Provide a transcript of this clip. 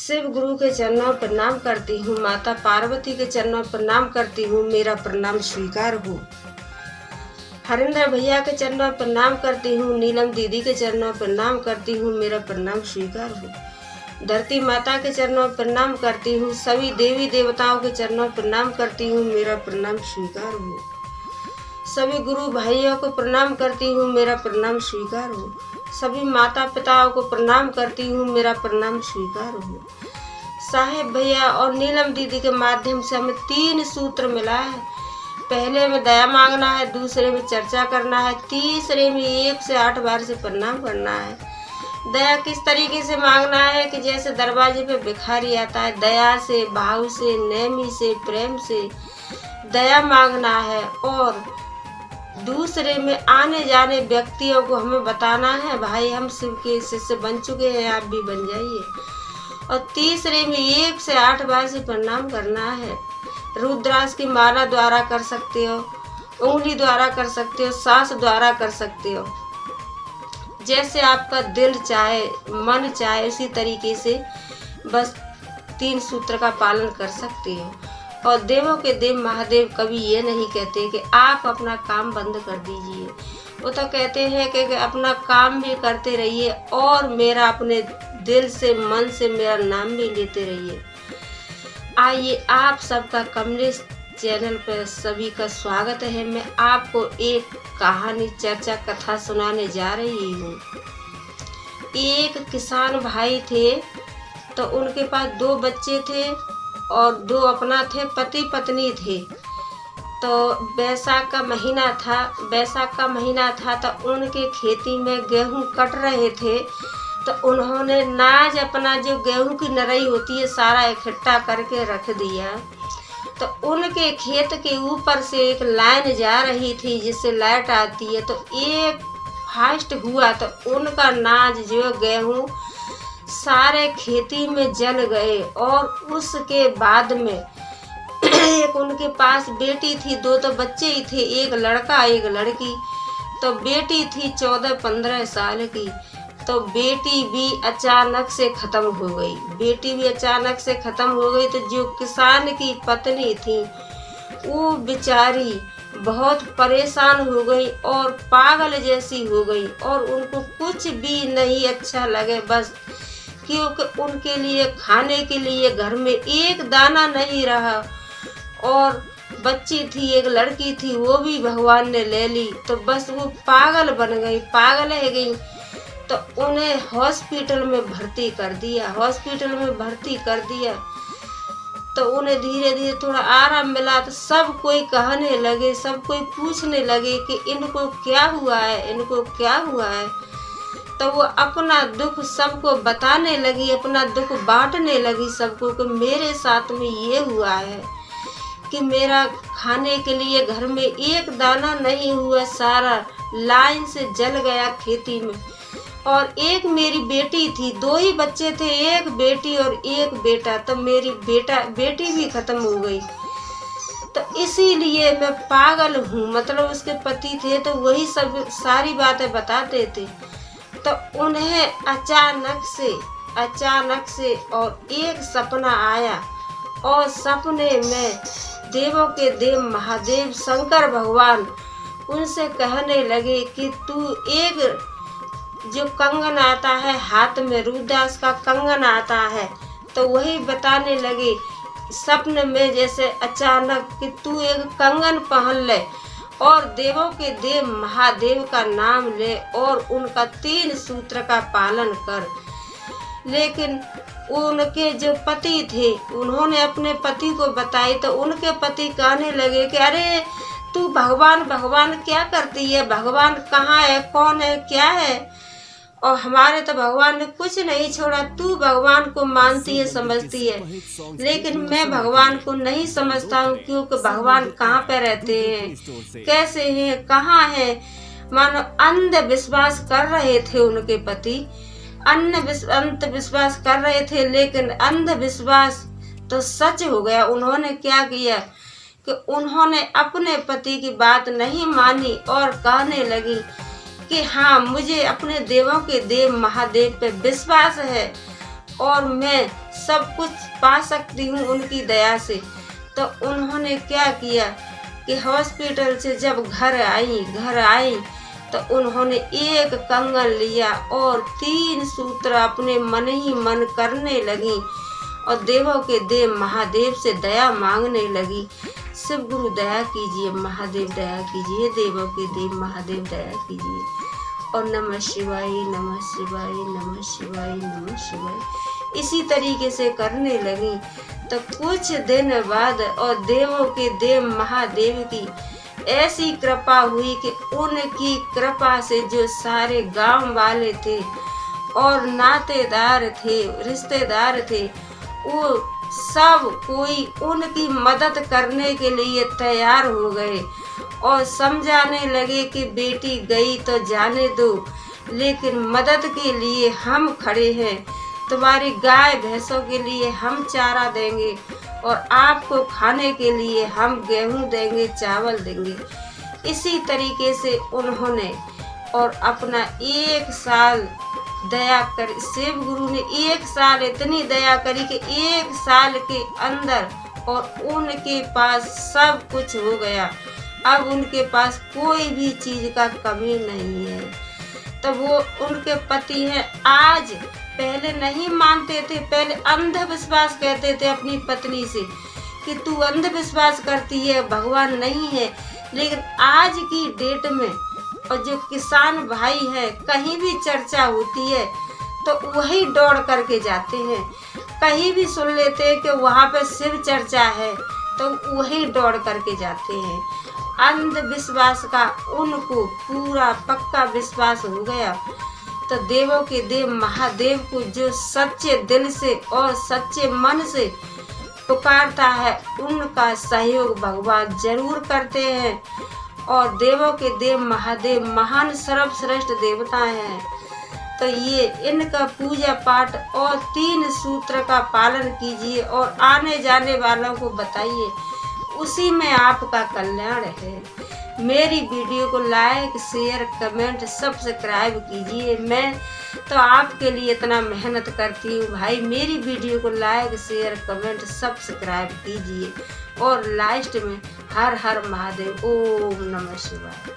शिव गुरु के चरणों पर प्रणाम करती हूँ, माता पार्वती के चरणों पर प्रणाम करती हूँ, मेरा प्रणाम स्वीकार हो। हरिंदर भैया के चरणों पर प्रणाम करती हूँ, नीलम दीदी के चरणों पर प्रणाम करती हूँ, मेरा प्रणाम स्वीकार हो। धरती माता के चरणों पर प्रणाम करती हूँ, सभी देवी देवताओं के चरणों पर प्रणाम करती हूँ, मेरा प्रणाम स्वीकार हो। सभी गुरु भाइयों को प्रणाम करती हूँ, मेरा प्रणाम स्वीकार हो। सभी माता पिताओं को प्रणाम करती हूँ, मेरा प्रणाम स्वीकार हो। साहेब भैया और नीलम दीदी के माध्यम से हमें 3 सूत्र मिला है। पहले में दया मांगना है, दूसरे में चर्चा करना है, तीसरे में 1 से 8 बार से प्रणाम करना है। दया किस तरीके से मांगना है कि जैसे दरवाजे पे भिखारी आता है, दया से, भाव से, नेमी से, प्रेम से दया मांगना है। और दूसरे में आने जाने व्यक्तियों को हमें बताना है, भाई हम शिव के शिष्य बन चुके हैं, आप भी बन जाइए। और तीसरे में 1 से 8 बार से प्रणाम करना है। रुद्राक्ष की माला द्वारा कर सकते हो, उंगली द्वारा कर सकते हो, सांस द्वारा कर सकते हो, जैसे आपका दिल चाहे, मन चाहे, उसी तरीके से बस 3 सूत्र का पालन कर सकते हो। और देवों के देव महादेव कभी ये नहीं कहते कि आप अपना काम बंद कर दीजिए। वो तो कहते हैं कि अपना काम भी करते रहिए और मेरा अपने दिल से, मन से मेरा नाम भी लेते रहिए। आइए, आप सबका कमलेश चैनल पर सभी का स्वागत है। मैं आपको एक कहानी, चर्चा, कथा सुनाने जा रही हूँ। एक किसान भाई थे, तो उनके पास 2 बच्चे थे और 2 अपना थे, पति पत्नी थे। तो बैसाख का महीना था तो उनके खेती में गेहूं कट रहे थे। तो उन्होंने नाज, अपना जो गेहूं की नरई होती है, सारा इकट्ठा करके रख दिया। तो उनके खेत के ऊपर से एक लाइन जा रही थी जिससे लाइट आती है, तो एक फास्ट हुआ तो उनका नाज, जो गेहूं, सारे खेती में जल गए। और उसके बाद में एक उनके पास बेटी थी, 2 तो बच्चे ही थे, एक लड़का एक लड़की। तो बेटी थी 14-15 साल की, तो बेटी भी अचानक से खत्म हो गई। तो जो किसान की पत्नी थी वो बेचारी बहुत परेशान हो गई और पागल जैसी हो गई, और उनको कुछ भी नहीं अच्छा लगे, बस क्योंकि उनके लिए खाने के लिए घर में एक दाना नहीं रहा। और बच्ची थी, एक लड़की थी, वो भी भगवान ने ले ली। तो बस वो पागल है गई। तो उन्हें हॉस्पिटल में भर्ती कर दिया। तो उन्हें धीरे धीरे थोड़ा आराम मिला। तो सब कोई कहने लगे, सब कोई पूछने लगे कि इनको क्या हुआ है। तो वो अपना दुख सबको बताने लगी, अपना दुख बांटने लगी सबको कि मेरे साथ में ये हुआ है कि मेरा खाने के लिए घर में एक दाना नहीं हुआ, सारा लाइन से जल गया खेती में। और एक मेरी बेटी थी, 2 ही बच्चे थे, एक बेटी और एक बेटा, तो मेरी बेटी भी खत्म हो गई। तो इसीलिए मैं पागल हूँ। मतलब उसके पति थे तो वही सब सारी बातें बताते थे। तो उन्हें अचानक से और एक सपना आया, और सपने में देवों के देव महादेव शंकर भगवान उनसे कहने लगे कि तू एक जो कंगन आता है हाथ में, रुद्राक्ष का कंगन आता है, तो वही बताने लगे सपने में, जैसे अचानक कि तू एक कंगन पहन ले और देवों के देव महादेव का नाम ले और उनका 3 सूत्र का पालन कर। लेकिन उनके जो पति थे, उन्होंने अपने पति को बताई, तो उनके पति कहने लगे कि अरे तू भगवान क्या करती है, भगवान कहाँ है, कौन है, क्या है, और हमारे तो भगवान ने कुछ नहीं छोड़ा। तू भगवान को मानती है, समझती है, लेकिन मैं भगवान को नहीं समझता हूँ, क्योंकि भगवान कहाँ पे रहते हैं, कैसे हैं, कहाँ हैं। मानो अंधविश्वास कर रहे थे उनके पति, अंधविश्वास कर रहे थे, लेकिन अंधविश्वास तो सच हो गया। उन्होंने क्या किया कि उन्होंने अपने पति की बात नहीं मानी और कहने लगी कि हाँ, मुझे अपने देवों के देव महादेव पे विश्वास है और मैं सब कुछ पा सकती हूँ उनकी दया से। तो उन्होंने क्या किया कि हॉस्पिटल से जब घर आई तो उन्होंने एक कंगन लिया और 3 सूत्र अपने मन ही मन करने लगी और देवों के देव महादेव से दया मांगने लगी। शिव गुरु दया कीजिए, महादेव दया कीजिए, देवों के देव महादेव दया कीजिए। और नमः शिवाय, नमः शिवाय, नमः शिवाय, नमः शिवाय इसी तरीके से करने लगी। तो कुछ दिन बाद और देवों के देव महादेव की ऐसी कृपा हुई कि उनकी कृपा से जो सारे गांव वाले थे और नातेदार थे, रिश्तेदार थे, वो सब कोई उनकी मदद करने के लिए तैयार हो गए और समझाने लगे कि बेटी गई तो जाने दो, लेकिन मदद के लिए हम खड़े हैं। तुम्हारी गाय भैंसों के लिए हम चारा देंगे और आपको खाने के लिए हम गेहूं देंगे, चावल देंगे। इसी तरीके से उन्होंने और अपना 1 साल दया कर, शिव गुरु ने 1 साल इतनी दया करी कि 1 साल के अंदर और उनके पास सब कुछ हो गया। अब उनके पास कोई भी चीज का कमी नहीं है। तो वो उनके पति हैं आज, पहले नहीं मानते थे, पहले अंधविश्वास कहते थे अपनी पत्नी से कि तू अंधविश्वास करती है, भगवान नहीं है। लेकिन आज की डेट में और जो किसान भाई है, कहीं भी चर्चा होती है तो वही दौड़ करके जाते हैं। कहीं भी सुन लेते हैं कि वहाँ पे शिव चर्चा है तो वही दौड़ करके जाते हैं। अंधविश्वास का उनको पूरा पक्का विश्वास हो गया। तो देवों के देव महादेव को जो सच्चे दिल से और सच्चे मन से पुकारता है, उनका सहयोग भगवान जरूर करते हैं। और देवों के देव महादेव महान सर्वश्रेष्ठ देवता हैं। तो ये इनका पूजा पाठ और 3 सूत्र का पालन कीजिए और आने जाने वालों को बताइए, उसी में आपका कल्याण है। मेरी वीडियो को लाइक, शेयर, कमेंट, सब्सक्राइब कीजिए। मैं तो आपके लिए इतना मेहनत करती हूँ भाई, मेरी वीडियो को लाइक, शेयर, कमेंट, सब्सक्राइब कीजिए। और लास्ट में हर हर महादेव, ओम नमः शिवाय।